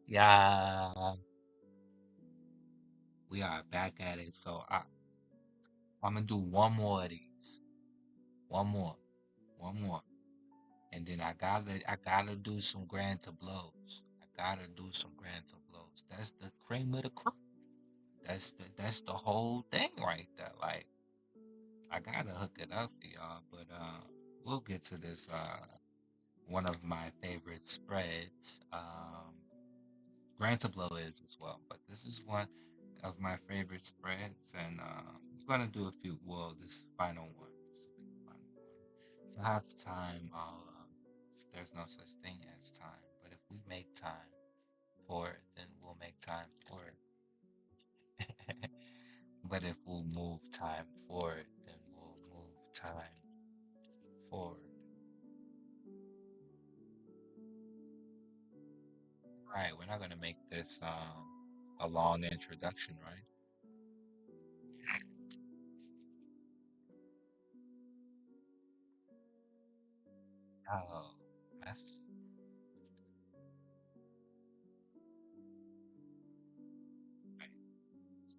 Yeah, we are back at it. I'm gonna do one more of these. One more. One more. And then I gotta do some grand tableaus. I gotta do some grand tableaus. That's the cream of the crop. That's the whole thing right there. Like I gotta hook it up for y'all, but we'll get to this one of my favorite spreads. Grand Tableau is as well, but this is one of my favorite spreads, and we're gonna do a few. Well, this final one. This will be the final one. If I have time, there's no such thing as time, but if we make time for it, then we'll make time for it. But if we'll move time forward, then we'll move time forward. Right, we're not gonna make this a long introduction, right? Oh, that's right.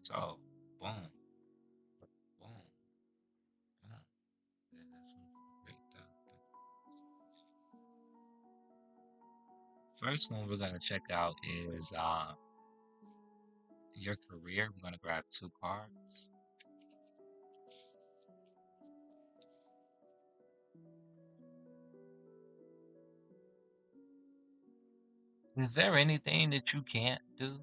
So, boom, boom. Yeah, yeah, that's great. First one we're gonna check out is your career. We're gonna grab two cards. Is there anything that you can't do?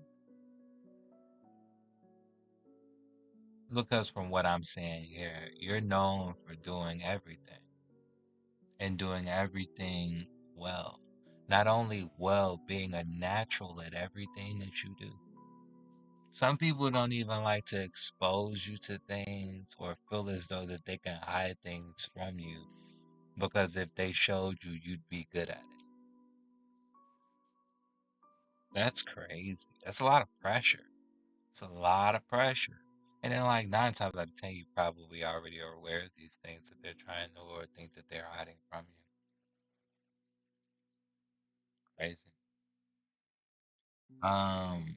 Because from what I'm seeing here, you're known for doing everything and doing everything well. Not only well, being a natural at everything that you do. Some people don't even like to expose you to things or feel as though that they can hide things from you because if they showed you, you'd be good at it. That's crazy. That's a lot of pressure. It's a lot of pressure. And then, like, nine times out of ten, you probably already are aware of these things that they're trying to or think that they're hiding from you. Crazy. Um,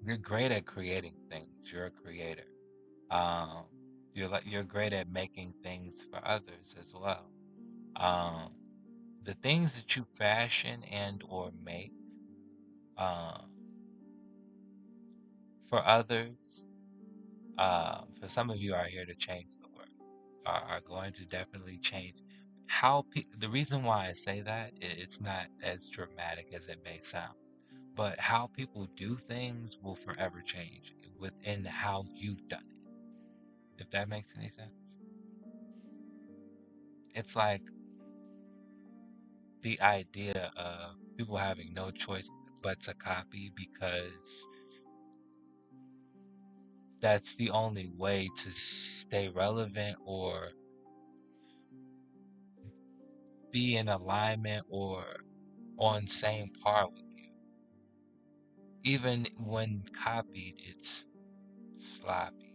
you're great at creating things. You're a creator. Um, you're great at making things for others as well. Um, the things that you fashion and or make uh, for others, for some of you are here to change the world, are going to definitely change the reason why I say that it's not as dramatic as it may sound, but how people do things will forever change within how you've done it, if that makes any sense. It's like the idea of people having no choice but to copy because that's the only way to stay relevant or be in alignment or on same par with you. Even when copied, it's sloppy,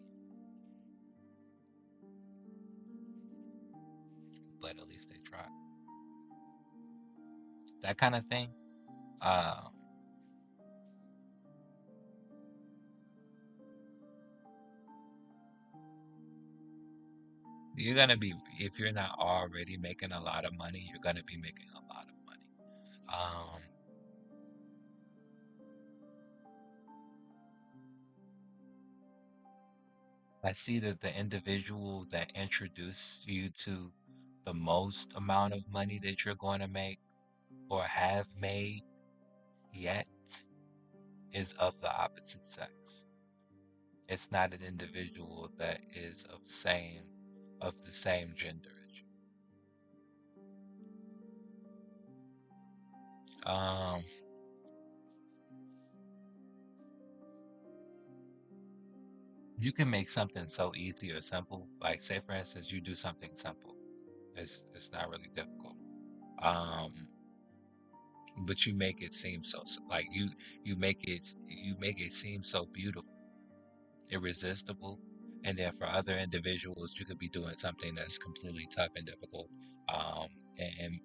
but at least they try. That kind of thing. Uh, you're gonna be if you're not already making a lot of money, you're gonna be making a lot of money. Um, I see that the individual that introduced you to the most amount of money that you're going to make or have made yet is of the opposite sex. It's not an individual that is of the same gender as you. You can make something so easy or simple. Like say for instance, you do something simple. It's not really difficult. Um, but you make it seem like you make it seem so beautiful, irresistible. And then for other individuals, you could be doing something that's completely tough and difficult, um, and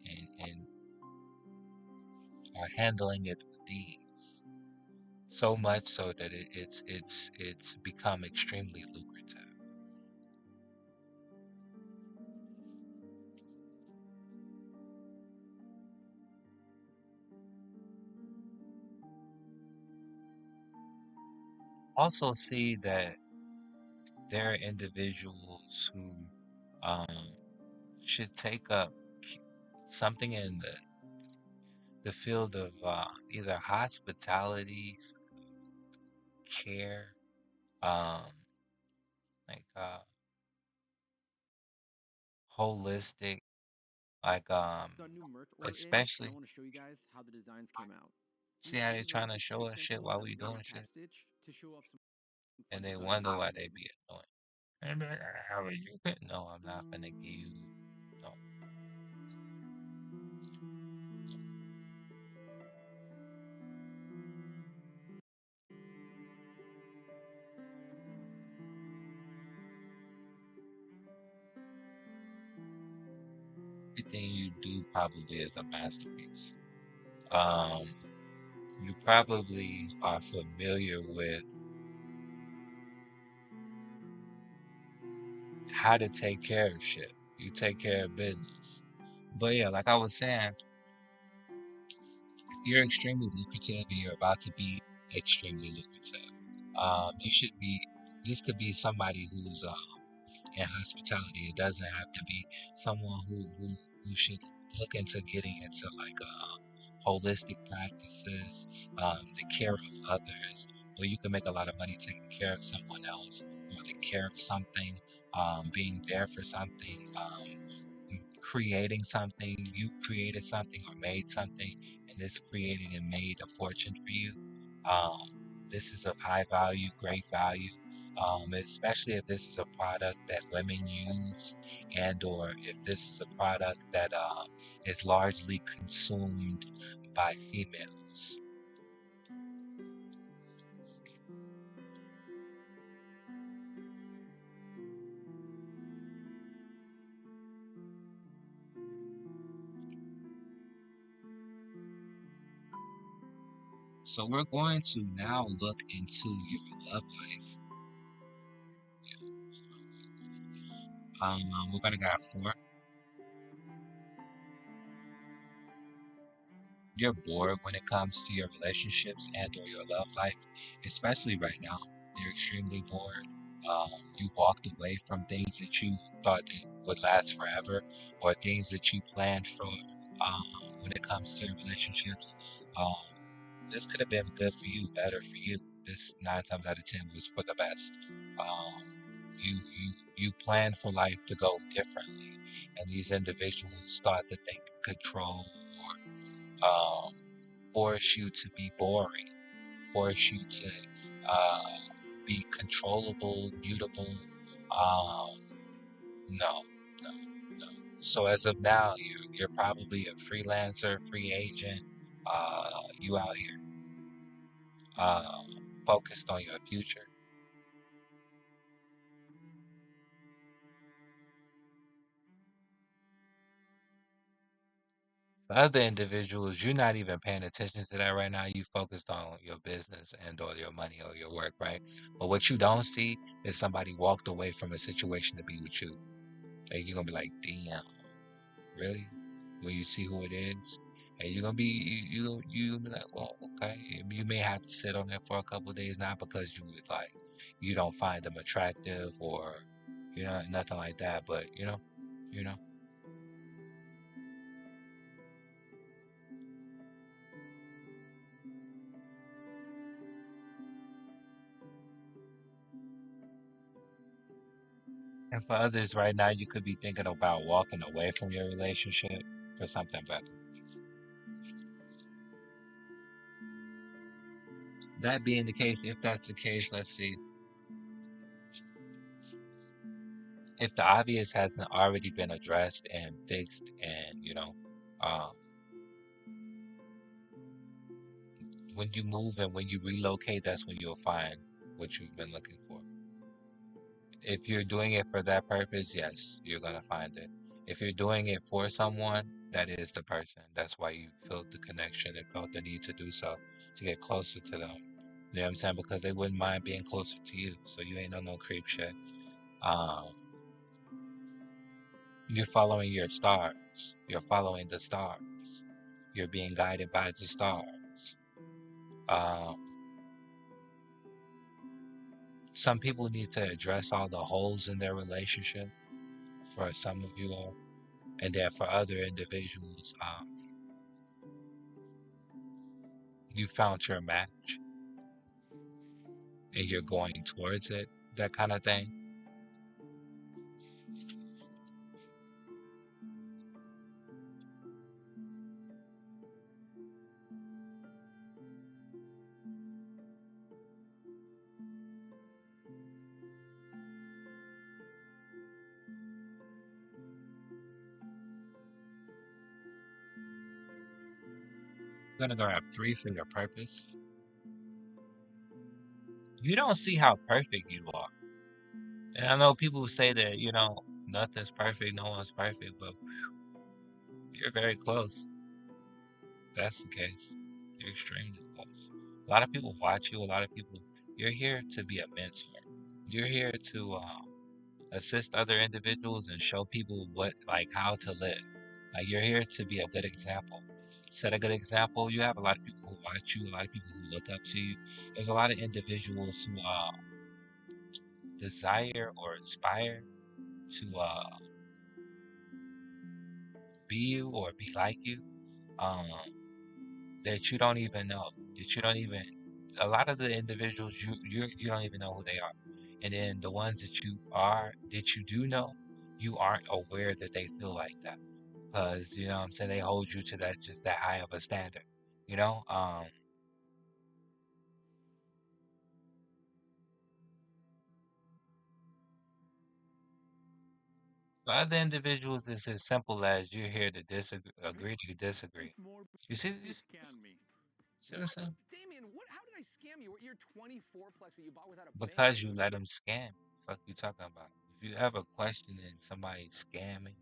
are handling it with ease. So much so that it's become extremely lucrative. Also see that there are individuals who um, should take up something in the field of either hospitality, care, um, like holistic, like especially see how they trying to show us shit while we doing shit, and they wonder why they be annoying. And be like, how are you? No, I'm not gonna give you no everything you do probably is a masterpiece. Um, you probably are familiar with how to take care of shit. You take care of business. But yeah, like I was saying, you're extremely lucrative and you're about to be extremely lucrative. You should be, this could be somebody who's in hospitality. It doesn't have to be someone who should look into getting into like holistic practices, the care of others, or you can make a lot of money taking care of someone else, or the care of something, being there for something, creating something. You created something or made something, and this created and made a fortune for you. Um, this is of high value, great value, especially if this is a product that women use, and or if this is a product that is largely consumed by females. So we're going to now look into your love life. We're gonna got four. You're bored when it comes to your relationships and or your love life, especially right now. You're extremely bored. You've walked away from things that you thought that would last forever, or things that you planned for when it comes to your relationships. Um, this could have been good for you, better for you. This 9 times out of 10 was for the best. Um, you planned for life to go differently, and these individuals thought that they could control or force you to be boring, force you to uh, be controllable, mutable. Um, no, no, no. So as of now, you're probably a freelancer, free agent. You out here uh, focused on your future. The other individuals, you're not even paying attention to that right now. You focused on your business and or your money or your work, right? But what you don't see is somebody walked away from a situation to be with you. Like you're gonna be like, damn, really? When you see who it is, and you're gonna be you be like, well, okay. You may have to sit on it for a couple of days, not because you would like you don't find them attractive or nothing like that, but you know. And for others right now, you could be thinking about walking away from your relationship for something better. That being the case, if that's the case, let's see. If the obvious hasn't already been addressed and fixed and, um, when you move and when you relocate, that's when you'll find what you've been looking for. If you're doing it for that purpose, yes, you're gonna find it. If you're doing it for someone, that is the person. That's why you felt the connection and felt the need to do so to get closer to them. You know what I'm saying? Because they wouldn't mind being closer to you. So you ain't on no creep shit. Um, you're following your stars. You're following the stars. You're being guided by the stars. Um, some people need to address all the holes in their relationship. For some of you all, and then for other individuals, you found your match and you're going towards it, that kind of thing. You're gonna grab three for your purpose. You don't see how perfect you are. And I know people say that, nothing's perfect, no one's perfect, but you're very close. That's the case. You're extremely close. A lot of people watch you, a lot of people, you're here to be a mentor. You're here to assist other individuals and show people like how to live. Like you're here to be a good example. Set a good example. You have a lot of people who watch you, a lot of people who look up to you. There's a lot of individuals who desire or aspire to be you or be like you. Um, that you don't even know. That you don't even. A lot of the individuals you don't even know who they are, and then the ones that you do know, you aren't aware that they feel like that. Because you know what I'm saying, they hold you to that just that high of a standard. You know, for other individuals, it's as simple as you're here to disagree, agree to disagree. You see what I'm saying? Because you let them scam. Fuck you talking about? If you ever questioning somebody scamming,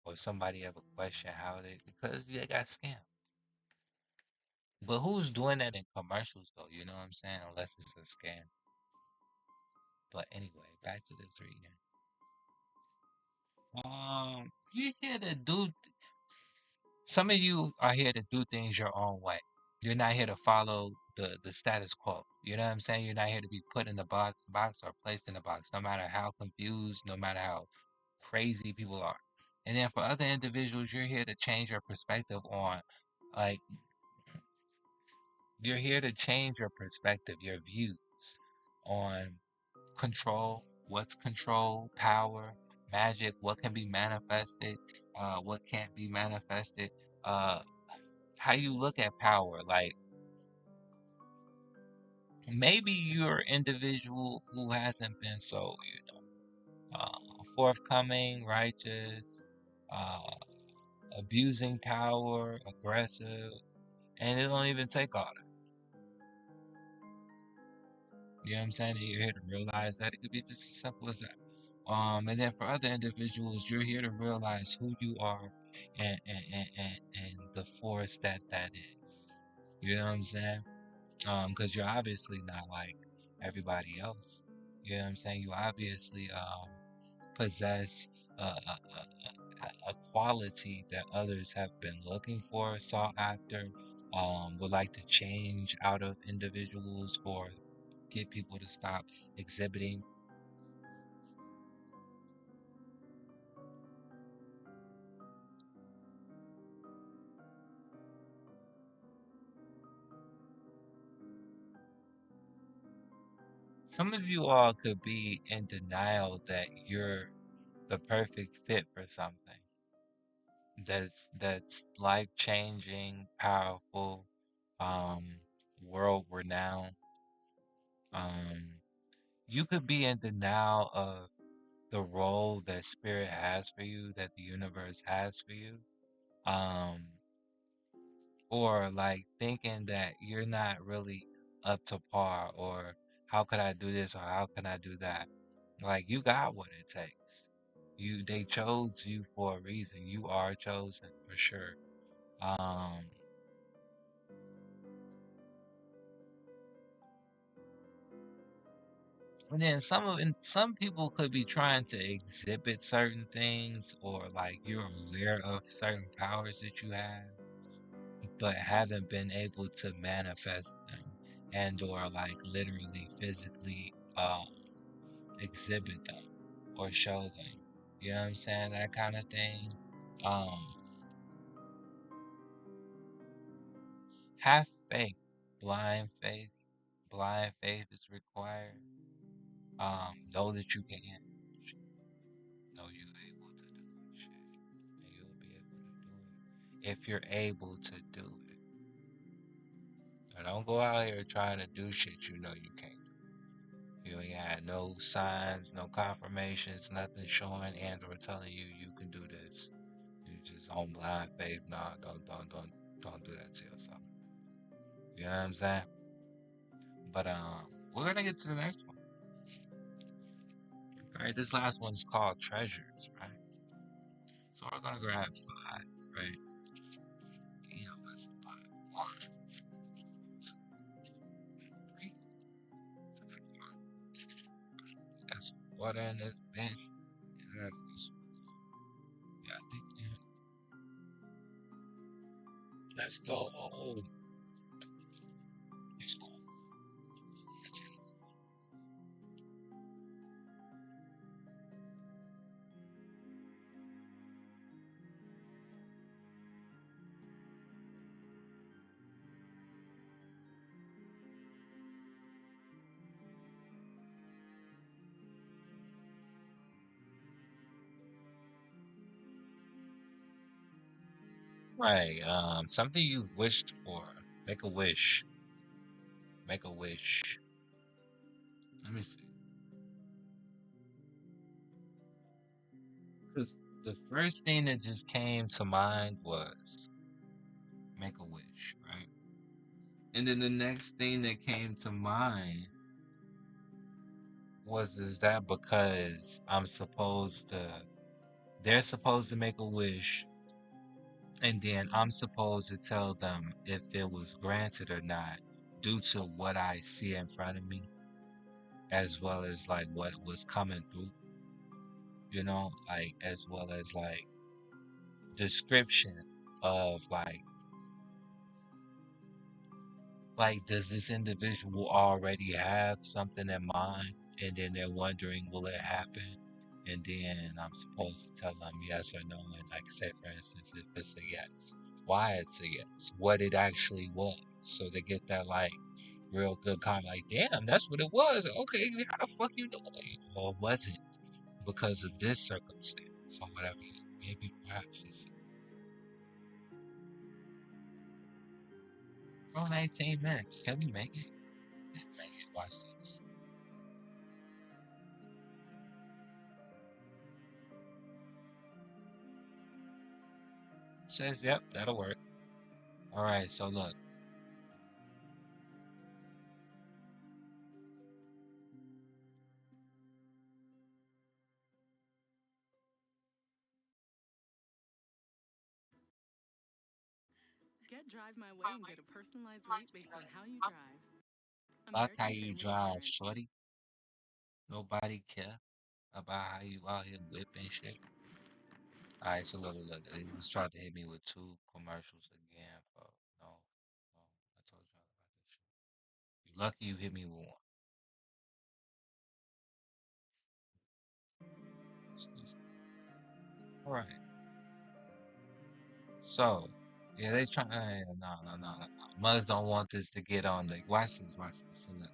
or somebody ever question how because they got scammed. But who's doing that in commercials though? You know what I'm saying? Unless it's a scam. But anyway, back to the three. You here to do. Some of you are here to do things your own way. You're not here to follow the status quo. You know what I'm saying? You're not here to be put in the box or placed in the box, no matter how confused, no matter how crazy people are. And then for other individuals, you're here to change your perspective on, like, you're here to change your perspective, your views on control, what's control, power, magic, what can be manifested, what can't be manifested, uh, how you look at power. Like maybe you're an individual who hasn't been so, forthcoming, righteous, uh, abusing power, aggressive, and it don't even take all that. You know what I'm saying? And you're here to realize that it could be just as simple as that. And then for other individuals, you're here to realize who you are and the force that is. You know what I'm saying? Because you're obviously not like everybody else. You know what I'm saying? You obviously possess a quality that others have been looking for, sought after, would like to change out of individuals or get people to stop exhibiting. Some of you all could be in denial that you're the perfect fit for something that's life changing, powerful, um, world renowned. Um, you could be in denial of the role that spirit has for you, that the universe has for you. Um, or like thinking that you're not really up to par, or how could I do this or how can I do that? Like you got what it takes. They chose you for a reason. You are chosen for sure. Um, and then some people could be trying to exhibit certain things, or like you're aware of certain powers that you have, but haven't been able to manifest them and or like literally physically exhibit them or show them. You know what I'm saying? That kind of thing. Um, have faith, blind faith. Blind faith is required. Know that you can. Know you're able to do shit, and you'll be able to do it if you're able to do it. So don't go out here trying to do shit you know you can't do. You ain't had no signs, no confirmations, nothing showing and or telling you you can do this. You just on blind faith. Nah, don't do that to yourself. You know what I'm saying? But we're gonna get to the next one. All right, this last one's called treasures, right? So we're gonna grab five, right? Damn, that's a lot. One, two, three, four. Got some water in this bench. Yeah, yeah, I think, yeah. Let's go. Let's go. Right. Something you wished for. Make a wish. Make a wish. Let me see. Because the first thing that just came to mind was make a wish, right? And then the next thing that came to mind was, is that because they're supposed to make a wish, and then I'm supposed to tell them if it was granted or not due to what I see in front of me, as well as like what was coming through, like as well as like description of like does this individual already have something in mind, and then they're wondering will it happen, and then I'm supposed to tell them yes or no, and like say for instance if it's a yes, why it's a yes, what it actually was, so they get that like real good comment like damn that's what it was, okay, how the fuck you know that? Or it wasn't because of this circumstance or whatever, maybe perhaps it's from 19 minutes. Can we make it? Make it. Watch this. Says, yep, that'll work. All right, so look, Get Drive My Way and get a personalized rate based on how you drive. like how American you Family drive, Insurance. shorty. Nobody care about how you out here whipping shit. All right, so look. They just tried to hit me with two commercials again. For no, no, I told y'all about this shit. You lucky you hit me with one. Excuse me. All right, so yeah, they trying. No. Muzz don't want this to get on the. Watch this. So look.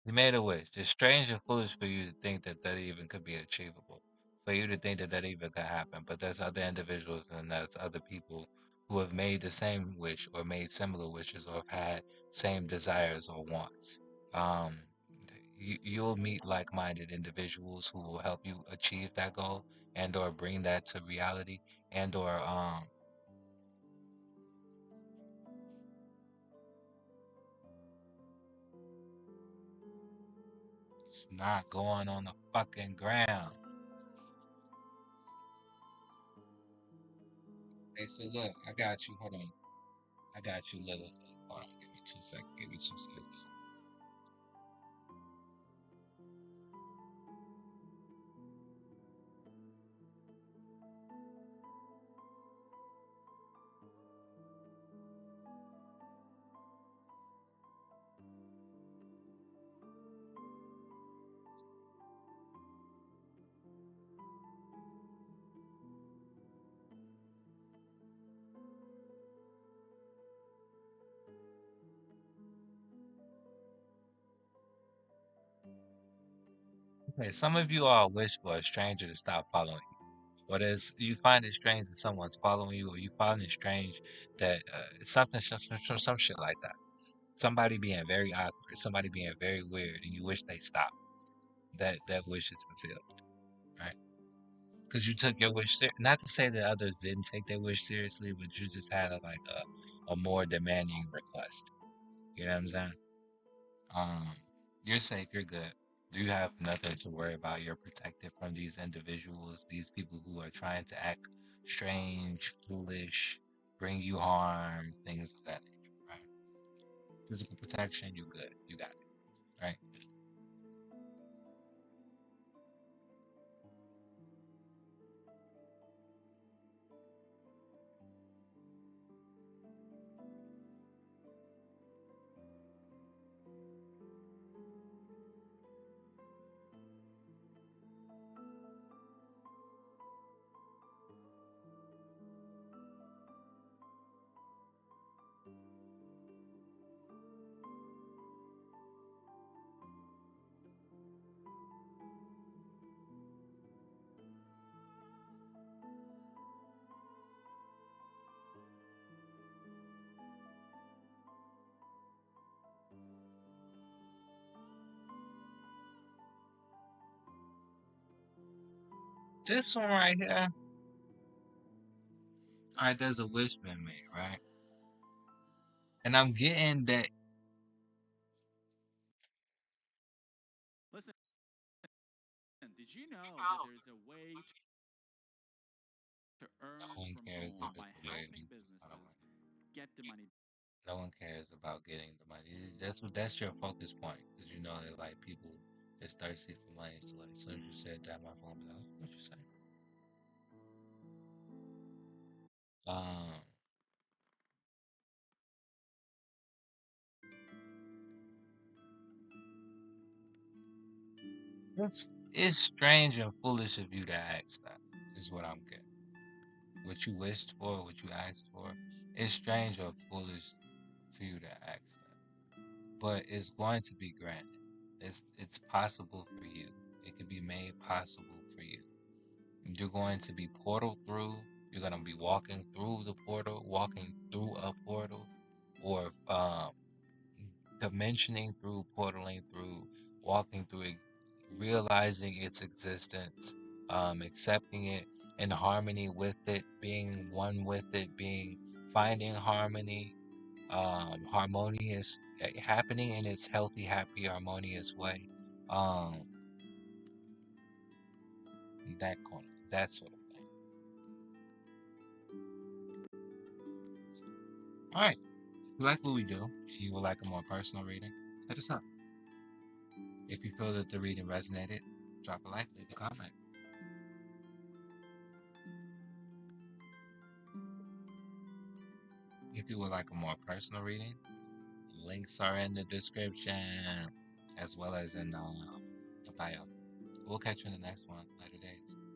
You made a wish. It's strange and foolish for you to think that that even could be achievable, for you to think that that even could happen. But there's other individuals and there's other people who have made the same wish or made similar wishes or have had same desires or wants. Um, you'll meet like-minded individuals who will help you achieve that goal and or bring that to reality and or it's not going on the fucking ground. Hey, so look, I got you. Hold on. I got you, Lilith. Hold on, give me 2 seconds. Give me 2 seconds. Okay, some of you all wish for a stranger to stop following you. What is you find it strange that someone's following you, or you find it strange that something, some shit like that. Somebody being very awkward, somebody being very weird, and you wish they stopped. That wish is fulfilled, right? Because you took your wish not to say that others didn't take their wish seriously, but you just had a more demanding request. You know what I'm saying? Um, you're safe, you're good. You have nothing to worry about. You're protected from these individuals, these people who are trying to act strange, foolish, bring you harm, things of that nature, right? Physical protection, you good. You got it, right? This one right here, all right, there's a wish been made, right? And I'm getting that. Listen, did you know that there's a way to No earn one from cares if home by it's a weird helping I don't businesses know. get the money? No one cares about getting the money. That's your focus point because you know that like people is thirsty for money. So like, as soon as you said that, my phone be like, "Oh, what you say?" Um, it's strange and foolish of you to ask that. Is what I'm getting. What you wished for, what you asked for, it's strange or foolish for you to ask that. But it's going to be granted. It's possible for you. It can be made possible for you. You're going to be portal through. You're going to be walking through the portal, walking through a portal, or dimensioning through, portaling through, walking through it, realizing its existence, accepting it in harmony with it, being one with it, being finding harmony, harmonious, happening in its healthy, happy, harmonious way. Um, that corner, that sort of thing. All right. You like what we do? If you would like a more personal reading, hit us up. If you feel that the reading resonated, drop a like, leave a comment. If you would like a more personal reading, links are in the description as well as in the bio. We'll catch you in the next one. Later days.